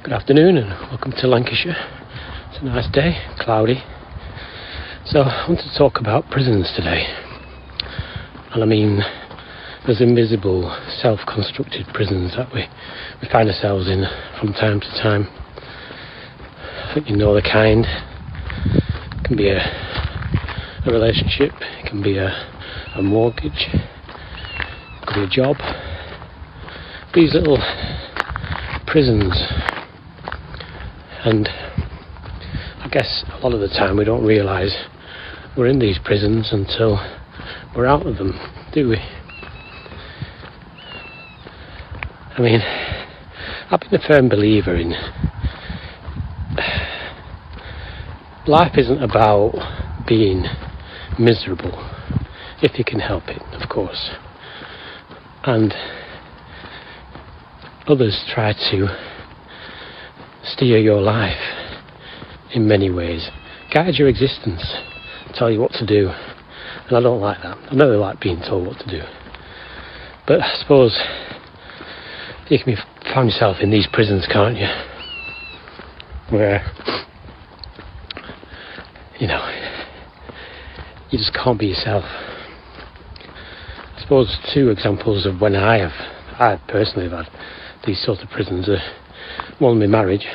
Good afternoon and welcome to Lancashire. It's a nice day, cloudy. So I want to talk about prisons today. And I mean those invisible, self-constructed prisons that we find ourselves in from time to time. I think you know the kind. It can be a relationship, it can be a mortgage, it could be a job. These little prisons. And I guess a lot of the time we don't realise we're in these prisons until we're out of them, do we? I mean, I've been a firm believer in life isn't about being miserable, if you can help it, of course. And others try to steer your life in many ways, guide your existence, tell you what to do, and I don't like that. I never like being told what to do. But I suppose you can find yourself in these prisons, can't you? Where, you just can't be yourself. I suppose two examples of when I personally have had these sorts of prisons are one, my marriage,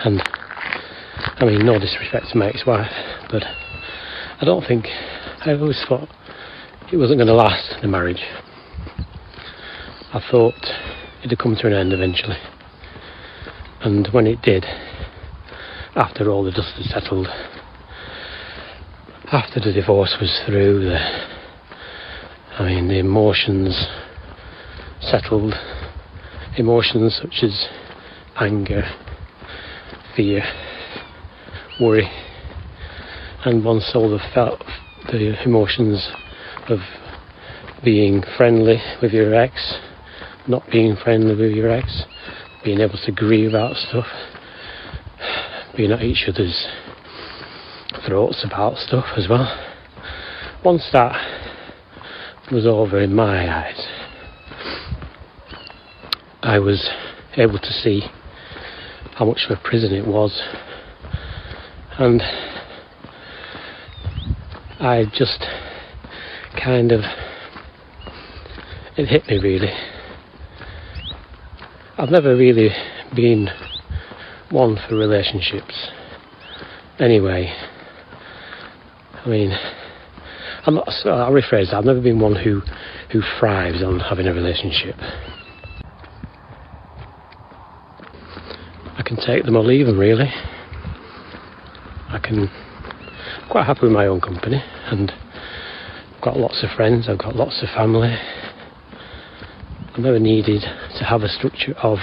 and I mean no disrespect to my ex-wife, but I always thought it wasn't going to last, the marriage. I thought it'd come to an end eventually, and when it did, after all the dust had settled, after the divorce was through, the emotions settled, emotions such as anger, fear, worry, and one soul have felt the emotions of being friendly with your ex, not being friendly with your ex, being able to grieve about stuff, being at each other's throats about stuff as well. Once that was over in my eyes, I was able to see how much of a prison it was, and I just it hit me really. I've never really been one for relationships anyway. I mean, I'll rephrase that. I've never been one who thrives on having a relationship. I can take them or leave them, really. I'm quite happy with my own company, and I've got lots of friends, I've got lots of family. I've never needed to have a structure of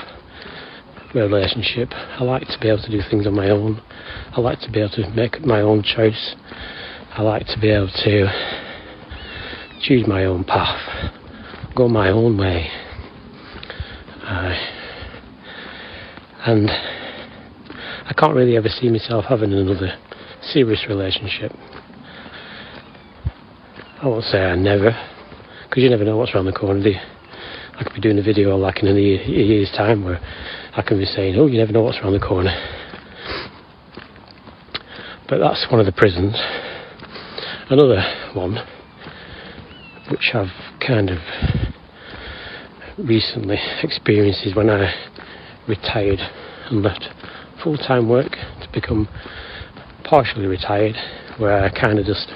a relationship. I like to be able to do things on my own. I like to be able to make my own choice. I like to be able to choose my own path, go my own way. And I can't really ever see myself having another serious relationship. I won't say I never, because you never know what's around the corner, do you? I could be doing a video like in a year's time where I can be saying, oh, you never know what's around the corner. But that's one of the prisons. Another one, which I've kind of recently experienced, is when I retired and left full-time work to become partially retired, where I kind of just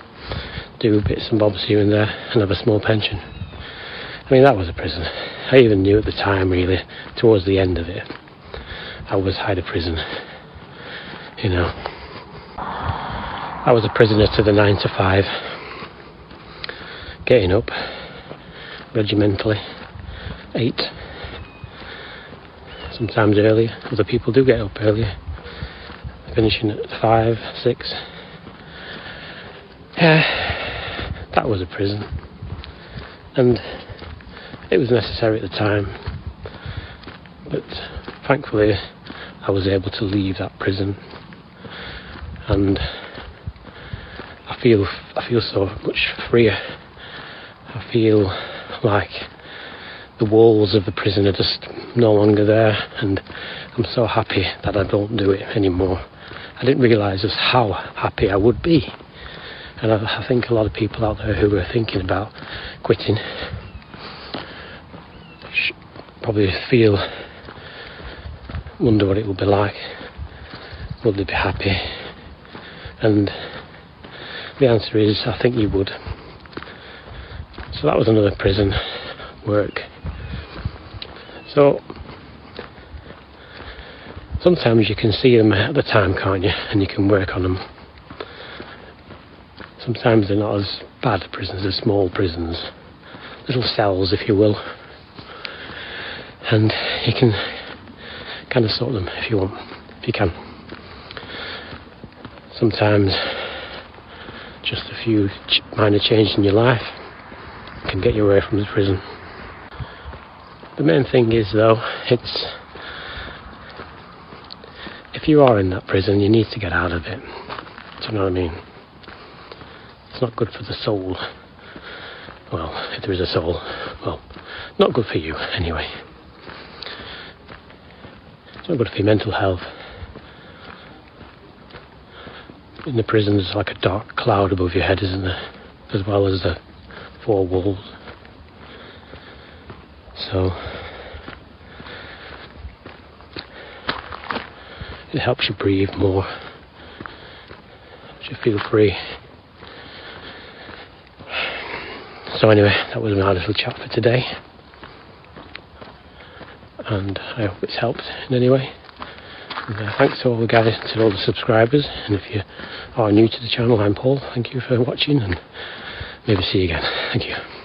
do bits and bobs here and there and have a small pension. I mean, that was a prison. I even knew at the time, really, towards the end of it, I had a prison. I was a prisoner to the 9 to 5, getting up regimentally, 8, sometimes earlier. Other people do get up earlier, finishing at 5, 6. Yeah, that was a prison, and it was necessary at the time, but thankfully I was able to leave that prison, and I feel so much freer. I feel like the walls of the prison are just no longer there, and I'm so happy that I don't do it anymore. I didn't realise just how happy I would be, and I think a lot of people out there who are thinking about quitting probably wonder what it will be like. Would they be happy? And the answer is, I think you would. So that was another prison work. So sometimes you can see them at the time, can't you? And you can work on them. Sometimes they're not as bad prisons, they're small prisons, little cells, if you will. And you can kind of sort them if you want, if you can. Sometimes just a few minor changes in your life can get you away from the prison. The main thing is, though, if you are in that prison, you need to get out of it. Do you know what I mean? It's not good for the soul. Well, if there is a soul, well, not good for you anyway. It's not good for your mental health. In the prison, there's like a dark cloud above your head, isn't there? As well as the four walls. So it helps you breathe more, helps you feel free. So anyway, that was my little chat for today, and I hope it's helped in any way. And, thanks to all the guys, to all the subscribers, and if you are new to the channel, I'm Paul. Thank you for watching, and maybe see you again. Thank you.